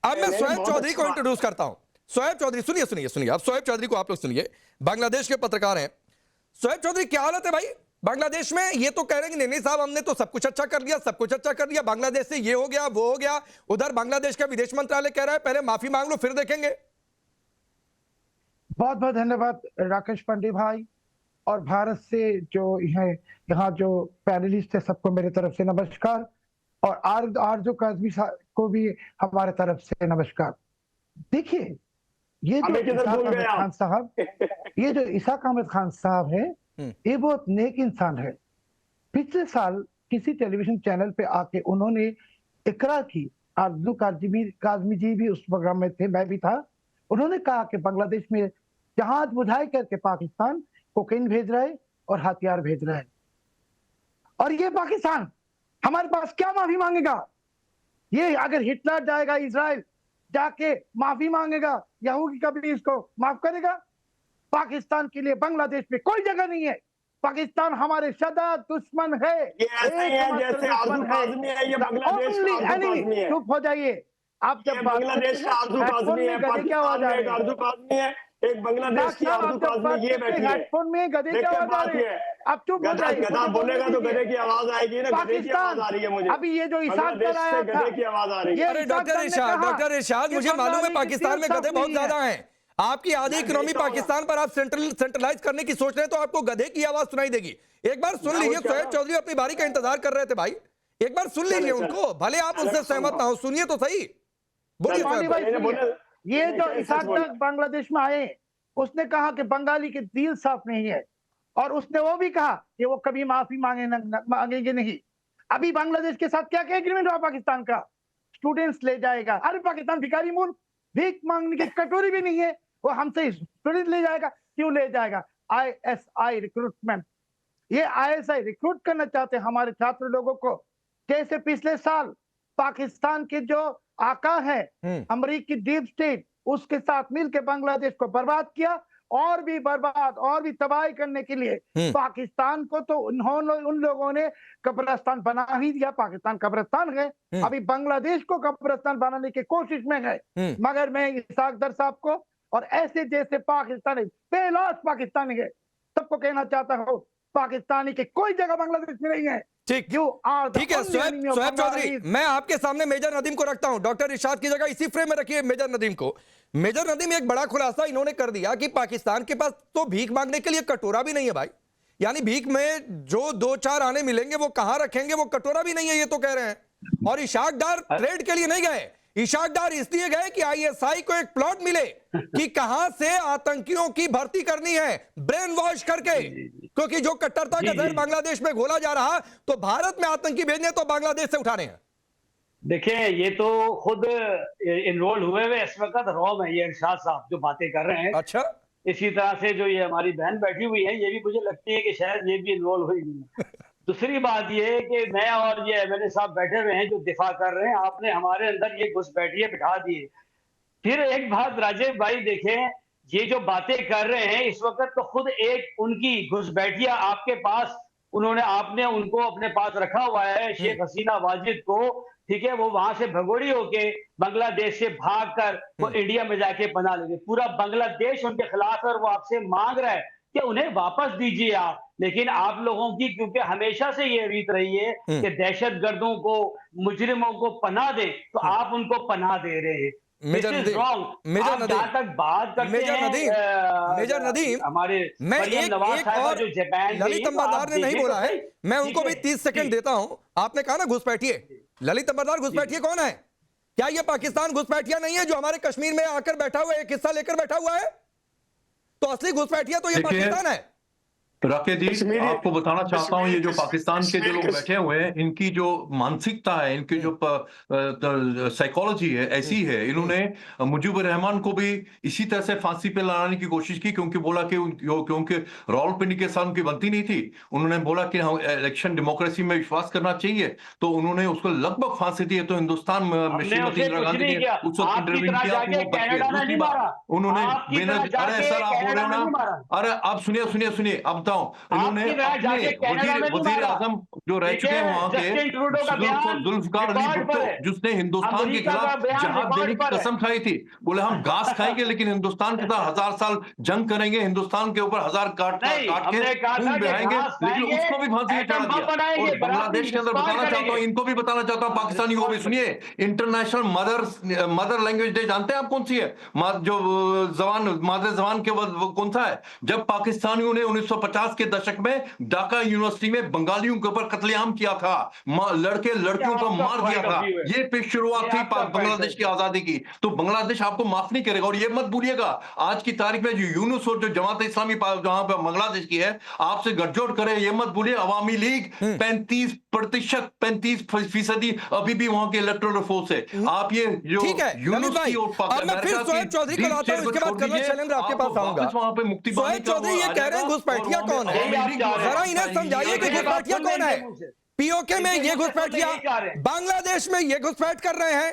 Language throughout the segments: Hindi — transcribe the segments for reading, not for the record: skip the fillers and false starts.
अब मैं शोएब चौधरी को इंट्रोड्यूस करता हूं। शोएब चौधरी, सुनिए सुनिए सुनिए, अब शोएब चौधरी को आप लोग सुनिए, बांग्लादेश के पत्रकार हैं। शोएब चौधरी, क्या हालत है भाई बांग्लादेश में? ये तो कह रहे हैं कि नहीं साहब, हमने तो सब कुछ अच्छा कर लिया, सब कुछ अच्छा कर लिया, बांग्लादेश से ये हो गया वो हो गया। उधर बांग्लादेश का विदेश मंत्रालय कह रहा है पहले माफी मांग लो फिर देखेंगे। बहुत बहुत धन्यवाद राकेश पांडे भाई, और भारत से जो यहाँ जो पैनलिस्ट है सबको मेरे तरफ से नमस्कार, और आरजू काजमी को भी हमारे तरफ से नमस्कार। देखिए, ये जो इसाक अहमद खान साहब ये जो इसाक अहमद खान साहब है, ये बहुत नेक इंसान है। पिछले साल किसी टेलीविजन चैनल पे आके उन्होंने इकरार की, आरजू काजमी जी भी उस प्रोग्राम में थे, मैं भी था। उन्होंने कहा कि बांग्लादेश में जहाज बुझाई करके पाकिस्तान कोकेन भेज रहा है और हथियार भेज रहा है, और ये पाकिस्तान हमारे पास क्या माफी मांगेगा? ये अगर हिटलर जाएगा इजराइल, जाके माफी मांगेगा, यहूदी कभी इसको माफ करेगा? पाकिस्तान के लिए बांग्लादेश में कोई जगह नहीं है। पाकिस्तान हमारे सदा दुश्मन है। ये ऐसे ही है जैसे आरजू काज़मी है, ये बांग्लादेश का आरजू काज़मी है। चुप हो जाइए आप। जब बांग्लादेश का आरजू काज़मी है, पाकिस्तान में एक आरजू काज़मी है, एक बांग्लादेश की आरजू काज़मी ये बैठी है। हेडफोन में गधे की आवाज आ रही है। अब चुप हो जाइए। गधा बोलेगा तो गधे की आवाज आएगी ना, गधे की आवाज आ रही है मुझे। अभी ये जो इसाक कर आया था, गधे की आवाज आ रही है। अरे डॉक्टर इरशाद, मुझे मालूम है पाकिस्तान में गधे बहुत ज्यादा हैं। आपकी आधी इकोनॉमी पाकिस्तान पर आप सेंट्रलाइज करने की सोच रहे हैं, तो आपको गधे की आवाज सुनाई देगी। एक बार सुन लीजिए, शोएब चौधरी अपनी बारी का इंतजार कर रहे थे भाई, एक बार सुन लीजिए उनको, भले आप उनसे सहमत ना हो, सुनिए तो सही। बोलिए। ये जो इसाक बांग्लादेश में आए, उसने कहा कि बंगाली के दिल साफ नहीं है, और उसने वो भी कहा कि वो कभी माफी मांगेंगे नहीं। अभी बांग्लादेश के साथ क्या क्या एग्रीमेंट हुआ पाकिस्तान का? स्टूडेंट्स ले जाएगा। अरे पाकिस्तान भिखारी मुल्क, भीख मांगने की कटोरी भी नहीं है, वो हमसे स्टूडेंट ले जाएगा। क्यों ले जाएगा? ISI रिक्रूटमेंट, ये ISI रिक्रूट करना चाहते हैं हमारे छात्र लोगों को। जैसे पिछले साल पाकिस्तान के जो आका है अमेरिकी डीप स्टेट, उसके साथ मिलकर बांग्लादेश को बर्बाद किया, और भी बर्बाद और भी तबाही करने के लिए पाकिस्तान को तो उन लोगों ने कब्रिस्तान बना ही दिया। पाकिस्तान कब्रिस्तान है, अभी बांग्लादेश को कब्रिस्तान बनाने की कोशिश में है। मगर मैं इसाक दर साहब को और ऐसे जैसे पाकिस्तानी बेलौस पाकिस्तानी है सबको कहना चाहता हूँ, पाकिस्तानी की कोई जगह बांग्लादेश में नहीं है। ठीक है शोएब चौधरी, मैं आपके सामने मेजर नदीम को रखता हूं, डॉक्टर इरशाद की जगह इसी फ्रेम में रखिए मेजर नदीम को। मेजर नदीम, एक बड़ा खुलासा इन्होंने कर दिया कि पाकिस्तान के पास तो भीख मांगने के लिए कटोरा भी नहीं है भाई। यानी भीख में जो 2-4 आने मिलेंगे वो कहां रखेंगे, वो कटोरा भी नहीं है, ये तो कह रहे हैं। और इशाक डार ट्रेड के लिए नहीं गए, इशाक डार इसलिए गए कि ISI को एक प्लॉट मिले कि कहां से आतंकियों की भर्ती करनी है, ब्रेन वॉश करके, क्योंकि जो कट्टरता का जहर बांग्लादेश में घोला जा रहा, तो भारत में आतंकी भेजने तो बांग्लादेश से उठाने हैं। देखिए, ये तो खुद इन्वॉल्व हुए हुए इस वक्त रॉ में ये इरशाद साहब जो बातें कर रहे हैं। अच्छा, इसी तरह से जो ये हमारी बहन बैठी हुई है, ये भी मुझे लगती है कि शायद ये भी इन्वॉल्व हुई है। दूसरी बात ये है कि मैं और ये MLA साहब बैठे हुए हैं जो दिफा कर रहे हैं, आपने हमारे अंदर ये घुसपैठिए बिठा दिए। फिर एक बात राजेश भाई देखें, ये जो बातें कर रहे हैं इस वक्त, तो खुद एक उनकी घुसपैठिया आपके पास आपने उनको अपने पास रखा हुआ है, शेख हसीना वाजिद को, ठीक है, वो वहां से भगोड़ी होके बांग्लादेश से भागकर वो इंडिया में जाके पनाह ले गए। पूरा बांग्लादेश उनके खिलाफ है और वो आपसे मांग रहा है कि उन्हें वापस दीजिए आप। लेकिन आप लोगों की क्योंकि हमेशा से ये रीत रही है कि दहशतगर्दों को, मुजरिमों को पनाह दे, तो आप उनको पनाह दे रहे हैं। मेजर नदीम, मेजर नदीम, हमारे मैं एक और ललित अंबरदार ने नहीं बोला है, मैं उनको भी 30 सेकंड देता हूं। आपने कहा ना घुसपैठिए, ललित अंबरदार घुसपैठिए कौन है? क्या ये पाकिस्तान घुसपैठिया नहीं है जो हमारे कश्मीर में आकर बैठा हुआ है, एक हिस्सा लेकर बैठा हुआ है? तो असली घुसपैठिया तो ये पाकिस्तान है। राकेश जी, आपको बताना चाहता हूं, ये जो पाकिस्तान के जो लोग बैठे हुए हैं, इनकी जो मानसिकता है, इनकी जो साइकोलॉजी है, ऐसी है। इन्होंने मुजीबुर रहमान को भी इसी तरह से फांसी पे लाने की कोशिश की, क्योंकि बोला कि क्योंकि रावलपिंडी के साथ उनकी बनती नहीं थी। उन्होंने बोला कि हम इलेक्शन डेमोक्रेसी में विश्वास करना चाहिए, तो उन्होंने उसको लगभग फांसी दी। तो हिंदुस्तान में श्रीमती इंदिरा गांधी ने उस वक्त इंटरव्यू किया। उन्होंने, अरे सर आप बोल रहे हो ना, अरे आप सुनिए, अब बताऊं, इन्होंने आपकी तरह जाके कनाडा में नहीं वजीर मारा। आजम जो रह चुके हैं वहां जस्टिन ट्रूडो का बयान के जुल्फिकार अली रिकॉर्ड पर भुट्टो, है। जिसने हिंदुस्तान के अमेरिका का खिलाफ बयान जहाद रिकॉर्ड देने की पर है। कसम खाई थी, बोले हम घास खाएंगे लेकिन हिंदुस्तान के साथ 1000 साल जंग करेंगे, हिंदुस्तान के ऊपर 1000 काट नहीं, काट के हमने कहा था खून कि बहाएंगे, घास लेकिन खाएंगे, उसको भी फांसी पे एटम चढ़ा बम दिया। बनाएंगे, और बांग्लादेश के अंदर बराबरी बताना चाहता हूँ, करेंगे। इनको भी बताना चाहता हूँ, पाकिस्तानी को भी सुनिए, इंटरनेशनल मदर लैंग्वेज डे जानते हैं आप कौन सी है? जो जबान मादर जबान के वो कौन सा है? जब पाकिस्तानियों ने 1950 के दशक में ढाका यूनिवर्सिटी में बंगालियों के ऊपर कत्लेआम किया था, लड़के लड़कियों को आपका मार दिया point of था, view है। ये पे शुरुआत ये थी आपका point बांग्लादेश of की आजादी की। तो बांग्लादेश आपको माफ नहीं करेगा। और ये मत भूलिएगा, आज की तारीख में जो यूनुस और जो जमात इस्लामी जहां पर बांग्लादेश की है, आपसे गठजोड़ करे, ये मत भूलिए, अवामी लीग 35% अभी भी वहां के इलेक्टोरल फोर्स है। आप ये जो ठीक है यूनुस भाई, की और अब मैं फिर सोहेब चौधरी को लाता हूं, इसके बाद कर्नल शैलेंद्र आपके पास आऊंगा। वहां पे मुक्ति सोहेब चौधरी ये कह रहे हैं घुसपैठिया कौन है? जरा इन्हें समझाइए कि घुसपैठिया कौन है। पीओके में ये घुसपैठिया, बांग्लादेश में ये घुसपैठ कर रहे हैं,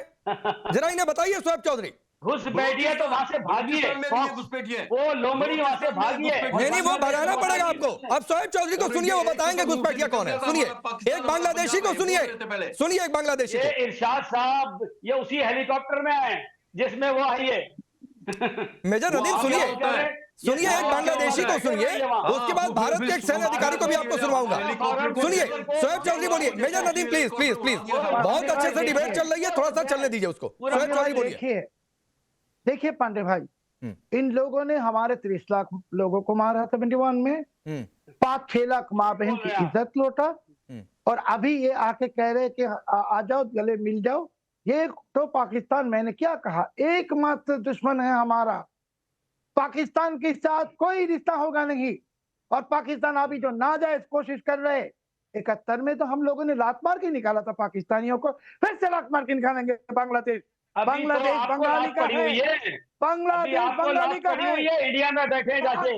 जरा इन्हें बताइए सोहेब चौधरी। घुसपैठिया तो वहां से भागी है, वो लोमड़ी वहां से भागी है। नहीं, वो भगाना पड़ेगा आपको। अब सोहेब चौधरी को सुनिए, वो बताएंगे घुसपैठिया कौन है। सुनिए एक बांग्लादेशी को, सुनिए एक बांग्लादेशी ये को। इरशाद साहब ये उसी हेलीकॉप्टर में आए जिसमें वो आई है। मेजर नदीम सुनिए एक बांग्लादेशी को सुनिए, उसके बाद भारत के एक सैन्य अधिकारी को भी आपको सुनवाऊंगा। सुनिए सोहेब चौधरी बोलिए। Major Nadeem please please please, बहुत अच्छे से डिबेट चल रही है, थोड़ा सा चलने दीजिए उसको। सोहेब चौधरी बोलिए। देखिए पांडे भाई, इन लोगों ने हमारे 30 लाख लोगों को मारा 71 में, 5-6 लाख माँ बहन की इज्जत लौटा, और अभी ये आके कह रहे कि आ जाओ गले मिल जाओ। ये तो पाकिस्तान, मैंने क्या कहा, एकमात्र दुश्मन है हमारा। पाकिस्तान के साथ कोई रिश्ता होगा नहीं। और पाकिस्तान अभी जो नाजायज कोशिश कर रहे, 71 में तो हम लोगों ने लात मार के निकाला था पाकिस्तानियों को, फिर से लात मार के निकालेंगे बांग्लादेश। बांग्लादेश बंगाली का है, बांग्लादेश बंगाली का है, इंडिया में बैठे जाके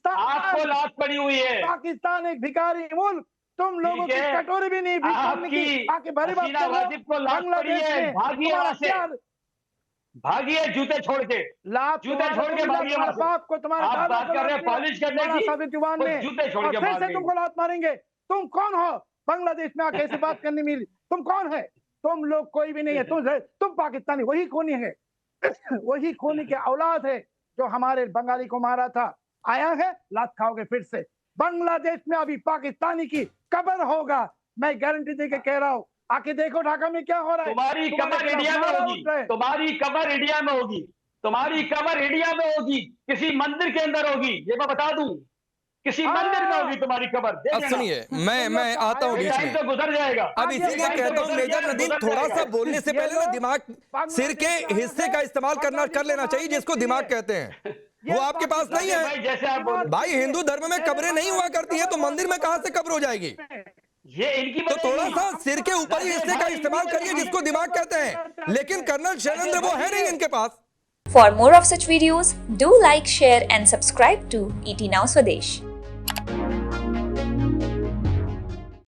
आपको लात पड़ी हुई है। पाकिस्तान एक भिखारी मुल्क, तुम लोगों की कटोरी भी नहीं आके भरी बात कर रहे हो। बांग्लादेश में भागिए जूते छोड़ के, जूते छोड़ के भागिए। बाप को तुम्हारे आप बात कर रहे हैं पॉलिश करने की, जूते छोड़ के फिर से तुमको लात मारेंगे। तुम कौन हो बांग्लादेश में आके ऐसे बात करने मिली? तुम कौन है? तुम लोग कोई भी नहीं है, तुम पाकिस्तानी वही खूनी है, वही खूनी के औलाद है जो हमारे बंगाली को मारा था। आया है, लात खाओगे फिर से। बांग्लादेश में अभी पाकिस्तानी की कब्र होगा, मैं गारंटी देके कह रहा हूँ। आके देखो ढाका में क्या हो रहा है। तुम्हारी कब्र इंडिया में होगी, तुम्हारी कब्र इंडिया में होगी, तुम्हारी कब्र इंडिया में होगी, किसी मंदिर के अंदर होगी, ये मैं बता दूं, किसी मंदिर में होगी तुम्हारी कब्र। अब सुनिए, मैं आता हूं बीच में, तो गुजर जाएगा। अब इसीलिए कहता हूं मेजर नदीम, थोड़ा सा बोलने से पहले ना दिमाग, सिर के हिस्से का इस्तेमाल कर लेना चाहिए, जिसको दिमाग कहते हैं। वो आपके पास नहीं है। जैसे आप भाई हिंदू धर्म में कब्रें नहीं हुआ करती है, तो मंदिर में कहां से कब्र हो जाएगी? ये इनकी तो थोड़ा सा सिर के ऊपर ही हिस्से का इस्तेमाल करिए, जिसको दिमाग कहते हैं। लेकिन कर्नल शैलेंद्र वो है नहीं इनके पास। For more of such videos, do like, share and subscribe to ET Now Swadesh.